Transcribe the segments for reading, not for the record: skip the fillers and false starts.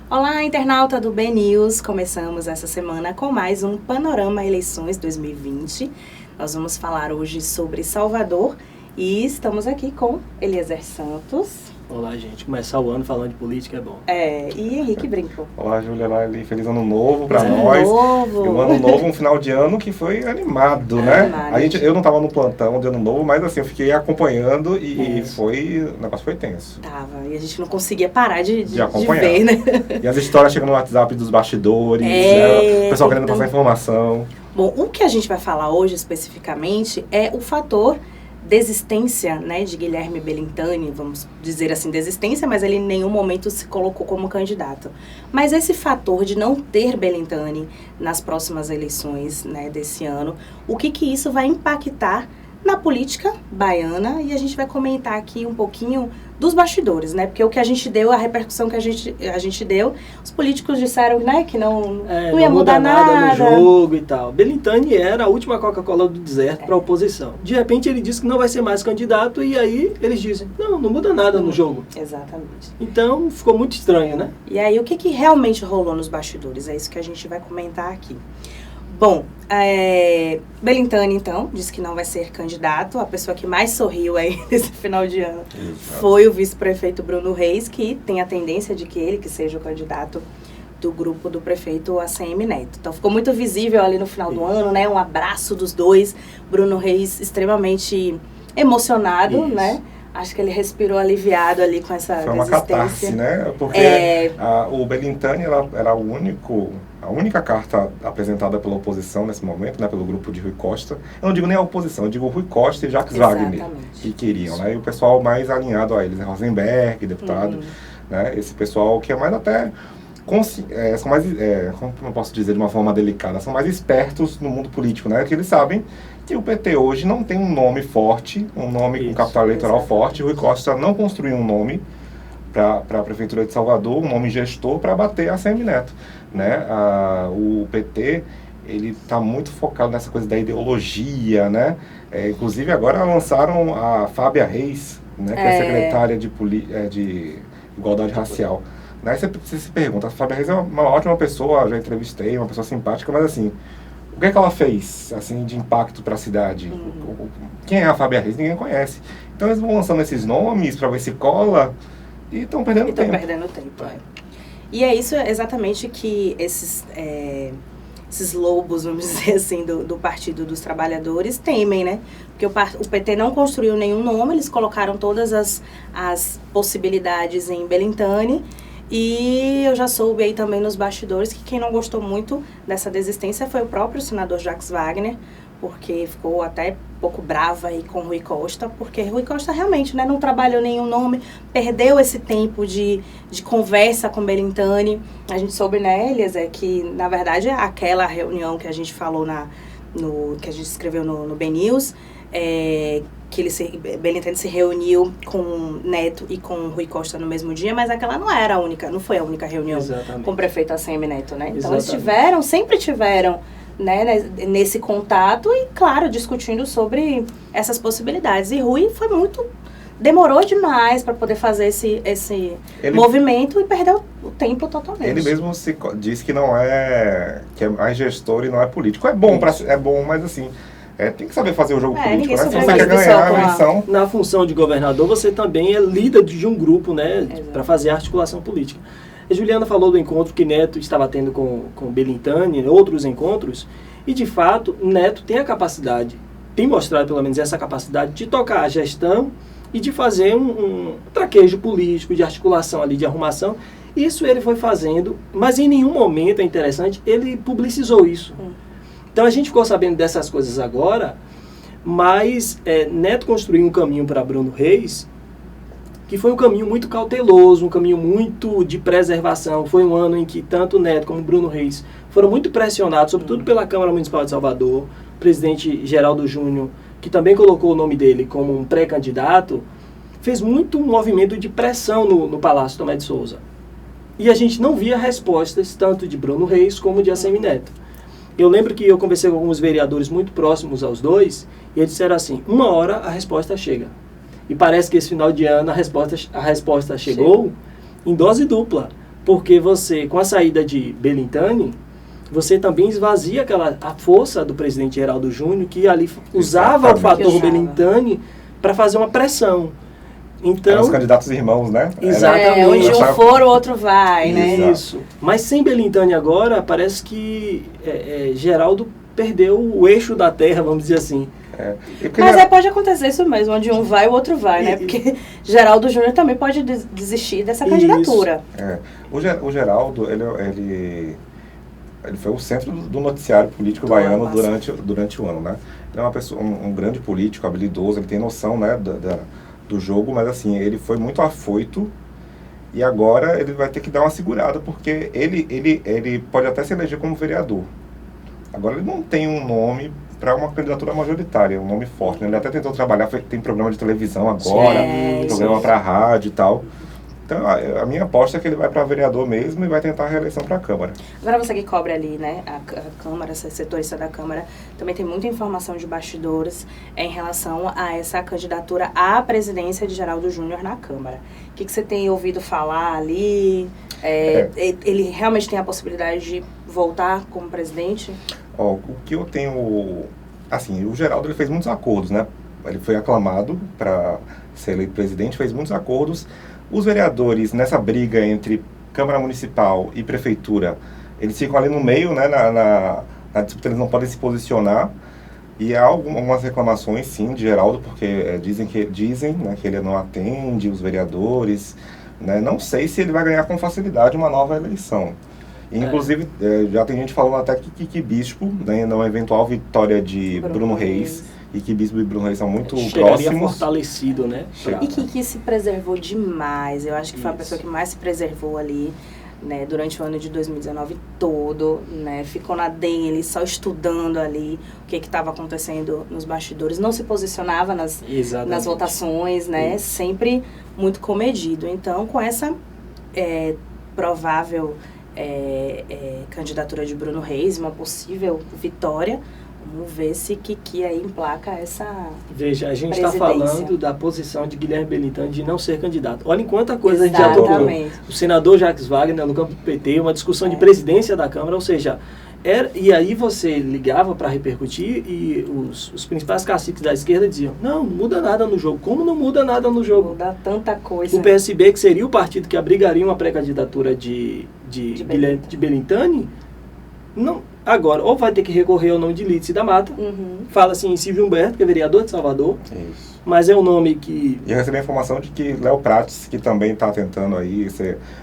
Olá, internauta do BNews. Começamos essa semana com mais um Panorama Eleições 2020. Nós vamos falar hoje sobre Salvador e estamos aqui com Eliezer Santos. Olá, gente. Começar o ano falando de política é bom. E Henrique Brinco. Olá, Juliana. Feliz ano novo para nós. Novo. E um ano novo, um final de ano que foi animado, né? Eu não estava no plantão de ano novo, mas assim, eu fiquei acompanhando e o negócio foi tenso. Tava, e a gente não conseguia parar de acompanhar. De ver, né? E as histórias chegando no WhatsApp dos bastidores, né? O pessoal querendo passar informação. Bom, o que a gente vai falar hoje especificamente é o fator desistência, né, de Guilherme Belintani, vamos dizer assim, desistência, mas ele em nenhum momento se colocou como candidato. Mas esse fator de não ter Belintani nas próximas eleições, né, desse ano, o que isso vai impactar na política baiana, e a gente vai comentar aqui um pouquinho dos bastidores, né? Porque o que a gente deu, a repercussão que a gente deu, os políticos disseram, né, que não ia mudar nada no jogo e tal. Belintani era a última Coca-Cola do deserto para a oposição. De repente ele disse que não vai ser mais candidato e aí eles dizem, não muda nada no jogo. Exatamente. Então ficou muito estranho, né? E aí o que realmente rolou nos bastidores? É isso que a gente vai comentar aqui. Bom, Belintani, então, disse que não vai ser candidato. A pessoa que mais sorriu aí nesse final de ano foi o vice-prefeito Bruno Reis, que tem a tendência de que ele que seja o candidato do grupo do prefeito ACM Neto. Então, ficou muito visível ali no final do ano, né? Um abraço dos dois. Bruno Reis extremamente emocionado, né? Acho que ele respirou aliviado ali com essa Foi uma catarse, né? Porque o Belintani era a única carta apresentada pela oposição nesse momento, né? Pelo grupo de Rui Costa. Eu não digo nem a oposição, eu digo Rui Costa e Jacques Wagner, que queriam, né? E o pessoal mais alinhado a eles, né? Rosenberg, deputado, né? Esse pessoal que é mais até... são mais, como eu posso dizer de uma forma delicada, são mais espertos no mundo político, né? Que eles sabem que o PT hoje não tem um nome forte, um nome com capital eleitoral forte. Rui Costa não construiu um nome para a Prefeitura de Salvador, um nome gestor para bater a ACM Neto, né? O PT, ele está muito focado nessa coisa da ideologia, né? Inclusive agora lançaram a Fábia Reis, né? Que é secretária de Igualdade Racial. Né? Você se pergunta, a Fábia Reis é uma ótima pessoa, já entrevistei, uma pessoa simpática, mas assim, o que é que ela fez, assim, de impacto para a cidade? Quem é a Fábia Reis? Ninguém conhece. Então eles vão lançando esses nomes para ver se cola e estão perdendo tempo. E é isso exatamente que esses lobos, vamos dizer assim, do Partido dos Trabalhadores temem, né? Porque o PT não construiu nenhum nome, eles colocaram todas as possibilidades em Belintani. E eu já soube aí também nos bastidores que quem não gostou muito dessa desistência foi o próprio senador Jacques Wagner, porque ficou até um pouco brava aí com Rui Costa, porque Rui Costa realmente, né, não trabalhou nenhum nome, perdeu esse tempo de conversa com Belintani. A gente soube, né, Eliezer, que na verdade aquela reunião que a gente falou que a gente escreveu no BNews, que Belintani se reuniu com Neto e com Rui Costa no mesmo dia, mas aquela não foi a única reunião com o prefeito ACM Neto, né? Então eles sempre tiveram, né, nesse contato e, claro, discutindo sobre essas possibilidades. E Rui demorou demais para poder fazer esse movimento e perdeu o tempo totalmente. Ele mesmo disse que que é mais gestor e não é político. É bom, mas assim... tem que saber fazer o jogo político, né? Se você quer ganhar a eleição... Na função de governador, você também é líder de um grupo, né? Para fazer articulação política. A Juliana falou do encontro que Neto estava tendo com Belintani, outros encontros, e de fato, Neto tem a capacidade, tem mostrado pelo menos essa capacidade de tocar a gestão e de fazer um traquejo político, de articulação ali, de arrumação. Isso ele foi fazendo, mas em nenhum momento, é interessante, ele publicizou isso. Então a gente ficou sabendo dessas coisas agora, mas Neto construiu um caminho para Bruno Reis, que foi um caminho muito cauteloso, um caminho muito de preservação. Foi um ano em que tanto Neto como Bruno Reis foram muito pressionados, sobretudo pela Câmara Municipal de Salvador. O presidente Geraldo Júnior, que também colocou o nome dele como um pré-candidato, fez muito movimento de pressão no Palácio Tomé de Souza. E a gente não via respostas tanto de Bruno Reis como de ACM Neto. Eu lembro que eu conversei com alguns vereadores muito próximos aos dois, e eles disseram assim, 1 hora a resposta chega. E parece que esse final de ano a resposta chegou em dose dupla. Porque você, com a saída de Belintani, você também esvazia a força do presidente Geraldo Júnior, que ali usava o fator Belintani para fazer uma pressão. Então, os candidatos irmãos, né? Exatamente. Onde um for, o outro vai, né? Isso. Mas sem Belintani agora, parece que Geraldo perdeu o eixo da terra, vamos dizer assim. Mas pode acontecer isso mesmo, onde um vai, o outro vai, né? Porque Geraldo Júnior também pode desistir dessa candidatura. O Geraldo, ele foi o centro do noticiário político baiano durante o ano, né? Ele é uma pessoa, um grande político, habilidoso, ele tem noção, né, do jogo, mas assim, ele foi muito afoito e agora ele vai ter que dar uma segurada, porque ele pode até se eleger como vereador. Agora ele não tem um nome para uma candidatura majoritária, um nome forte, né? Ele até tentou trabalhar, tem programa de televisão agora, programa para rádio e tal. Então, a minha aposta é que ele vai para vereador mesmo e vai tentar a reeleição para a Câmara. Agora você que cobre ali, né, a Câmara, setorista da Câmara, também tem muita informação de bastidores em relação a essa candidatura à presidência de Geraldo Júnior na Câmara. O que você tem ouvido falar ali? Ele realmente tem a possibilidade de voltar como presidente? O que eu tenho... Assim, o Geraldo ele fez muitos acordos, né? Ele foi aclamado para ser eleito presidente, fez muitos acordos. Os vereadores, nessa briga entre Câmara Municipal e Prefeitura, eles ficam ali no meio, né, na disputa, eles não podem se posicionar. E há algumas reclamações, sim, de Geraldo, porque dizem, né, que ele não atende os vereadores. Né? Não sei se ele vai ganhar com facilidade uma nova eleição. E, inclusive, já tem gente falando até que Kiki Bispo, né, na eventual vitória de Bruno Reis, Kiki Bispo e Bruno Reis são muito próximos. Fortalecido, né? E Kiki se preservou demais. Eu acho que foi a pessoa que mais se preservou ali, né, durante o ano de 2019 todo, né? Ficou na dele, só estudando ali o que estava acontecendo nos bastidores. Não se posicionava nas votações, né? Sempre muito comedido. Então, com essa provável candidatura de Bruno Reis, uma possível vitória, vamos ver se Kiki aí emplaca essa Veja, a gente está falando da posição de Guilherme Belintani de não ser candidato. Olha em quanta coisa a gente já tocou. O senador Jacques Wagner, no campo do PT, uma discussão de presidência da Câmara, ou seja, e aí você ligava para repercutir e os principais caciques da esquerda diziam, não muda nada no jogo. Como não muda nada no jogo? Muda tanta coisa. O PSB, que seria o partido que abrigaria uma pré-candidatura de Belintani, não... Agora, ou vai ter que recorrer ao nome de Lídice da Mata, fala assim, Silvio Humberto, que é vereador de Salvador, mas é um nome que... E eu recebi a informação de que Léo Prates, que também está tentando aí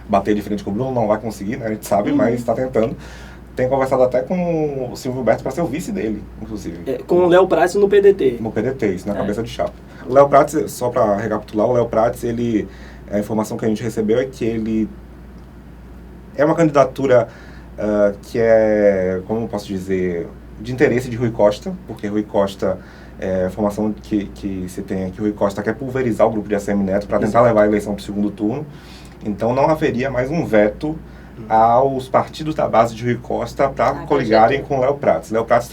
bater de frente com o Bruno, não vai conseguir, né? A gente sabe, mas está tentando. Tem conversado até com o Silvio Humberto para ser o vice dele, inclusive. Com o Léo Prates no PDT. No PDT, isso, na cabeça de chapa. O Léo Prates, só para recapitular, o Léo Prates, a informação que a gente recebeu é que ele é uma candidatura... que é, como eu posso dizer, de interesse de Rui Costa, porque Rui Costa, a informação que se tem é que Rui Costa quer pulverizar o grupo de ACM Neto para tentar levar a eleição para o segundo turno, então não haveria mais um veto aos partidos da base de Rui Costa para coligarem com Léo Prates. Léo Prates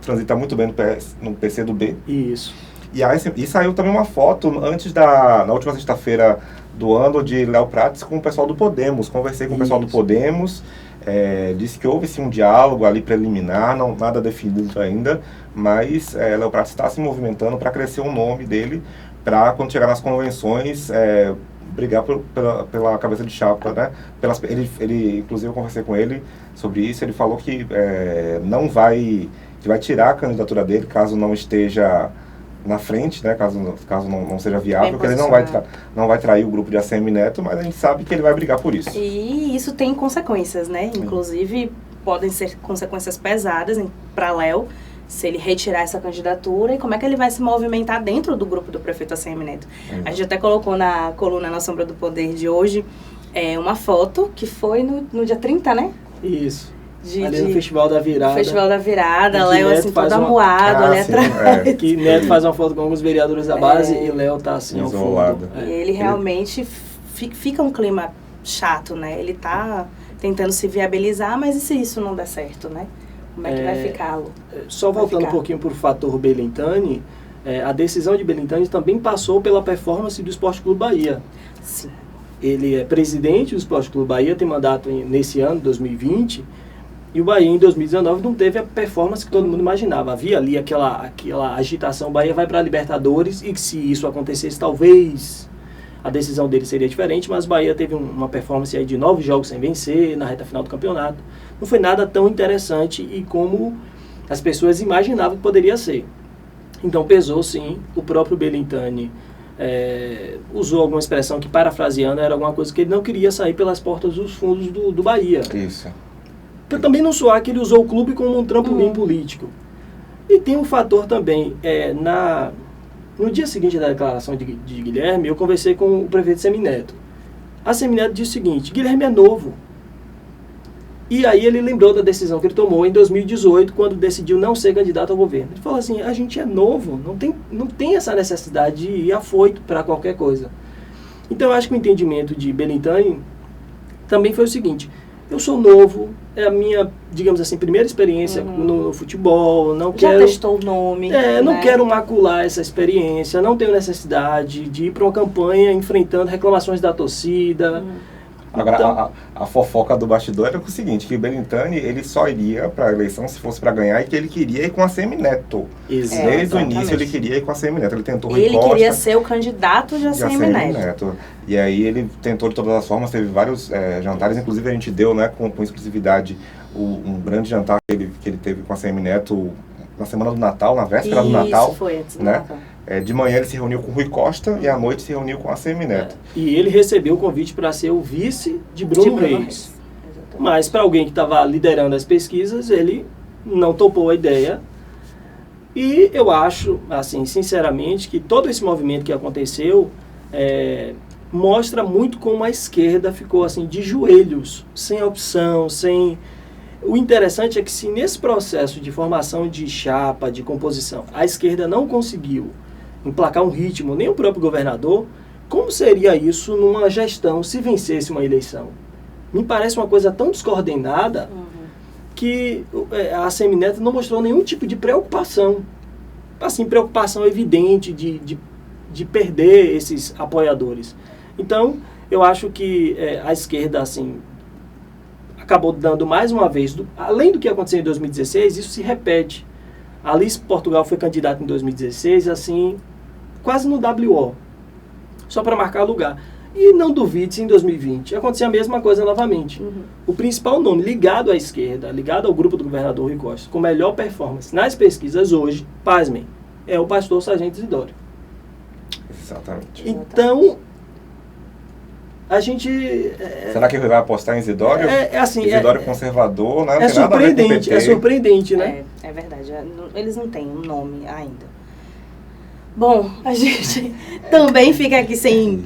transita muito bem no PCdoB. Isso. E saiu também uma foto na última sexta-feira do ano de Léo Prates com o pessoal do Podemos. Conversei com o pessoal do Podemos. Disse que houve sim um diálogo ali preliminar, nada definido ainda, mas Léo Prates está se movimentando para crescer o nome dele, para quando chegar nas convenções, brigar pela cabeça de chapa, né? Ele, inclusive eu conversei com ele sobre isso, ele falou que que vai tirar a candidatura dele caso não esteja na frente, né, caso não seja viável, porque ele não vai trair o grupo de ACM Neto, mas a gente sabe que ele vai brigar por isso. E isso tem consequências, né? Inclusive, podem ser consequências pesadas para Léo, se ele retirar essa candidatura, e como é que ele vai se movimentar dentro do grupo do prefeito ACM Neto. A gente até colocou na coluna Na Sombra do Poder de hoje uma foto que foi no dia 30, né? Isso. Ali no Festival da Virada. Festival da Virada, Léo assim, todo amuado ali atrás. Que Neto faz uma foto com alguns vereadores da base e Léo tá assim ao fundo. E ele realmente fica um clima chato, né? Ele tá tentando se viabilizar, mas e se isso não der certo, né? Como é que vai ficar? Só voltando um pouquinho para o fator Belintani, a decisão de Belintani também passou pela performance do Esporte Clube Bahia. Sim. ele é presidente do Esporte Clube Bahia, tem mandato nesse ano, 2020, e o Bahia em 2019 não teve a performance que todo mundo imaginava. Havia ali aquela agitação, o Bahia vai para a Libertadores, e que se isso acontecesse, talvez a decisão dele seria diferente, mas o Bahia teve uma performance aí de 9 jogos sem vencer na reta final do campeonato. Não foi nada tão interessante e como as pessoas imaginavam que poderia ser. Então pesou sim, o próprio Belintani usou alguma expressão que, parafraseando, era alguma coisa que ele não queria sair pelas portas dos fundos do Bahia. Isso. Para também não soar que ele usou o clube como um trampolim político. E tem um fator também, no dia seguinte da declaração de Guilherme, eu conversei com o prefeito Semineto. A Semineto disse o seguinte: Guilherme é novo. E aí ele lembrou da decisão que ele tomou em 2018, quando decidiu não ser candidato ao governo. Ele falou assim: a gente é novo, não tem essa necessidade de ir afoito para qualquer coisa. Então eu acho que o entendimento de Belintani também foi o seguinte: eu sou novo, é a minha, digamos assim, primeira experiência no futebol, Já testou o nome. Não quero macular essa experiência, não tenho necessidade de ir para uma campanha enfrentando reclamações da torcida. Agora, Então, a fofoca do bastidor era o seguinte, que o Belintani, ele só iria para a eleição se fosse para ganhar, e que ele queria ir com a Semineto. Desde o início ele queria ir com a Semineto. Ele tentou Rui Costa. Ele queria ser o candidato de ACM Neto. E aí ele tentou de todas as formas, teve vários jantares, inclusive a gente deu, né, com exclusividade um grande jantar que ele teve com a ACM Neto na semana do Natal, na véspera do Natal. Isso, foi antes do né? Natal. De manhã ele se reuniu com o Rui Costa e à noite se reuniu com a ACM Neto. E ele recebeu o convite para ser o vice de Bruno Reis. Mas para alguém que estava liderando as pesquisas, ele não topou a ideia. E eu acho, assim, sinceramente, que todo esse movimento que aconteceu mostra muito como a esquerda ficou assim de joelhos, sem opção, sem... O interessante é que se nesse processo de formação de chapa, de composição, a esquerda não conseguiu emplacar um ritmo, nem o próprio governador, como seria isso numa gestão se vencesse uma eleição? Me parece uma coisa tão descoordenada que a ACM Neto não mostrou nenhum tipo de preocupação. Assim, preocupação evidente de perder esses apoiadores. Então, eu acho que a esquerda, assim, acabou dando mais uma vez, além do que aconteceu em 2016, isso se repete. A Alice Portugal foi candidata em 2016, assim, quase no WO, só para marcar lugar. E não duvide se em 2020 acontecer a mesma coisa novamente. O principal nome ligado à esquerda, ligado ao grupo do governador Rui Costa, com melhor performance nas pesquisas hoje, pasmem, é o pastor Sargento Isidório. Exatamente. Então, a gente... Será que ele vai apostar em Isidório? Isidório conservador, né? É surpreendente, né? É verdade. Eles não têm um nome ainda. Bom, a gente também fica aqui sem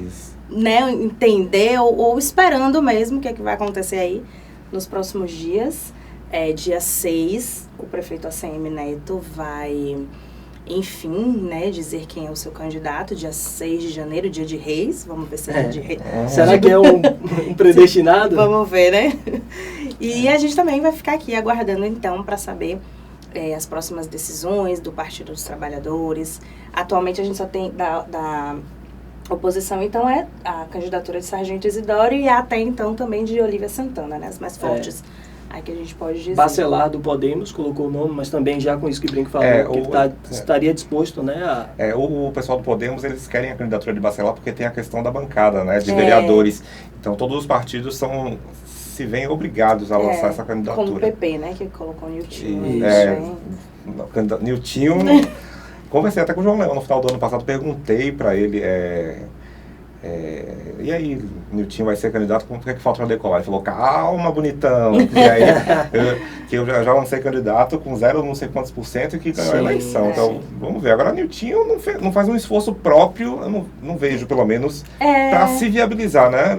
entender ou esperando mesmo o que é que vai acontecer aí nos próximos dias. Dia 6, o prefeito ACM Neto vai, enfim, dizer quem é o seu candidato. Dia 6 de janeiro, dia de Reis. Vamos ver se é dia de Reis. Será que é um predestinado? Vamos ver, né? E a gente também vai ficar aqui aguardando, então, para saber as próximas decisões do Partido dos Trabalhadores. Atualmente a gente só tem da oposição, então, a candidatura de Sargento Isidório e até então também de Olívia Santana, né? As mais fortes. Aí que a gente pode dizer. Bacelar do Podemos colocou o nome, mas também já com isso que o Brinco falou, que ele estaria disposto, né? O pessoal do Podemos, eles querem a candidatura de Bacelar porque tem a questão da bancada, né? De vereadores. Então todos os partidos se veem obrigados a lançar essa candidatura. Como o PP, né? Que colocou o Niltinho. Niltinho... Conversei até com o João Leão no final do ano passado, perguntei para ele, e aí, Niltinho vai ser candidato, como é que falta para decolar? Ele falou, calma, bonitão, e aí eu já lancei candidato com 0 não sei quantos % e que ganhou a eleição. Então, vamos ver. Agora, Niltinho não faz um esforço próprio, eu não vejo, pelo menos, para se viabilizar, né?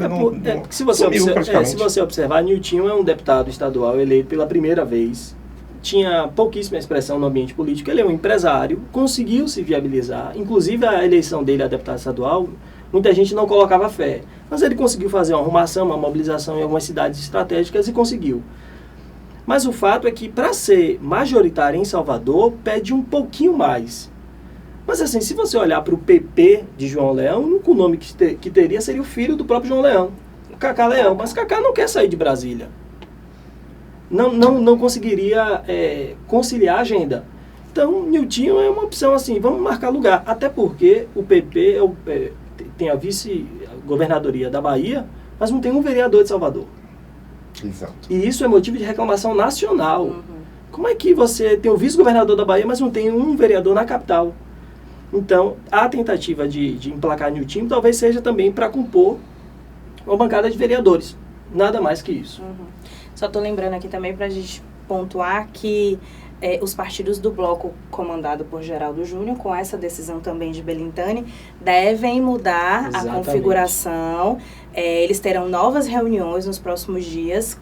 Se você observar, Niltinho é um deputado estadual eleito pela primeira vez. Tinha pouquíssima expressão no ambiente político, ele é um empresário, conseguiu se viabilizar, inclusive a eleição dele a deputado estadual, muita gente não colocava fé, mas ele conseguiu fazer uma arrumação, uma mobilização em algumas cidades estratégicas e conseguiu. Mas o fato é que para ser majoritário em Salvador, pede um pouquinho mais. Mas assim, se você olhar para o PP de João Leão, o único nome que teria seria o filho do próprio João Leão, o Cacá Leão. Mas Cacá não quer sair de Brasília. Não conseguiria conciliar a agenda. Então, Niltinho é uma opção assim, vamos marcar lugar. Até porque o PP tem a vice-governadoria da Bahia, mas não tem um vereador de Salvador. Exato. E isso é motivo de reclamação nacional. Como é que você tem o vice-governador da Bahia, mas não tem um vereador na capital? Então, a tentativa de emplacar Niltinho talvez seja também para compor uma bancada de vereadores. Nada mais que isso. Só estou lembrando aqui também para a gente pontuar que os partidos do bloco comandado por Geraldo Júnior, com essa decisão também de Belintani, devem mudar a configuração. Eles terão novas reuniões nos próximos dias,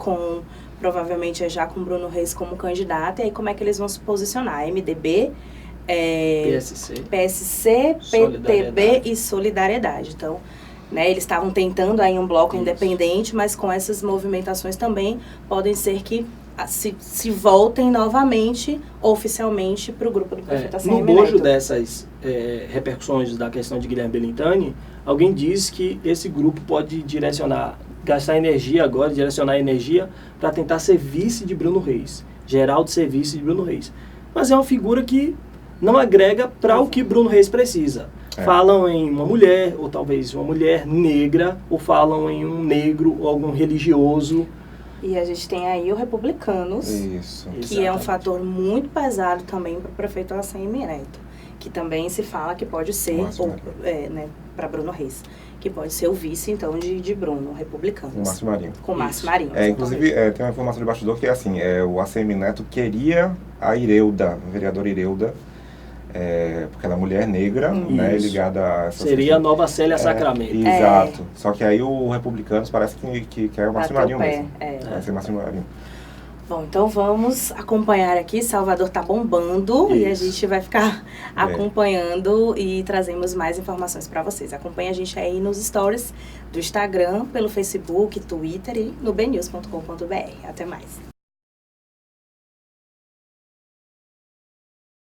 provavelmente já com Bruno Reis como candidato. E aí como é que eles vão se posicionar? MDB, PSC, PTB e Solidariedade. Então, eles estavam tentando aí um bloco independente, mas com essas movimentações também podem ser que se voltem novamente, oficialmente, para o grupo do prefeito ACM Neto. No bojo dessas repercussões da questão de Guilherme Belintani, alguém diz que esse grupo pode direcionar energia para tentar ser vice de Bruno Reis. Geraldo ser vice de Bruno Reis. Mas é uma figura que não agrega para o que Bruno Reis precisa. Falam em uma mulher, ou talvez uma mulher negra, ou falam em um negro, ou algum religioso. E a gente tem aí o Republicanos, que é um fator muito pesado também para o prefeito ACM Neto, que também se fala que pode ser, para Bruno Reis, que pode ser o vice, então, de Bruno, Republicanos. Com Márcio Marinho. Com Márcio Marinho. Inclusive, tem uma informação de bastidor que é assim, o ACM Neto queria a Ireuda, a vereadora Ireuda, porque ela é mulher negra, ligada a essa seria a nova Célia Sacramento. Exato. Só que aí o Republicanos parece que é o Márcio Marinho mesmo. Vai ser Márcio Marinho. Bom, então vamos acompanhar aqui. Salvador tá bombando e a gente vai ficar acompanhando e trazemos mais informações para vocês. Acompanhe a gente aí nos stories do Instagram, pelo Facebook, Twitter e no bnews.com.br. Até mais.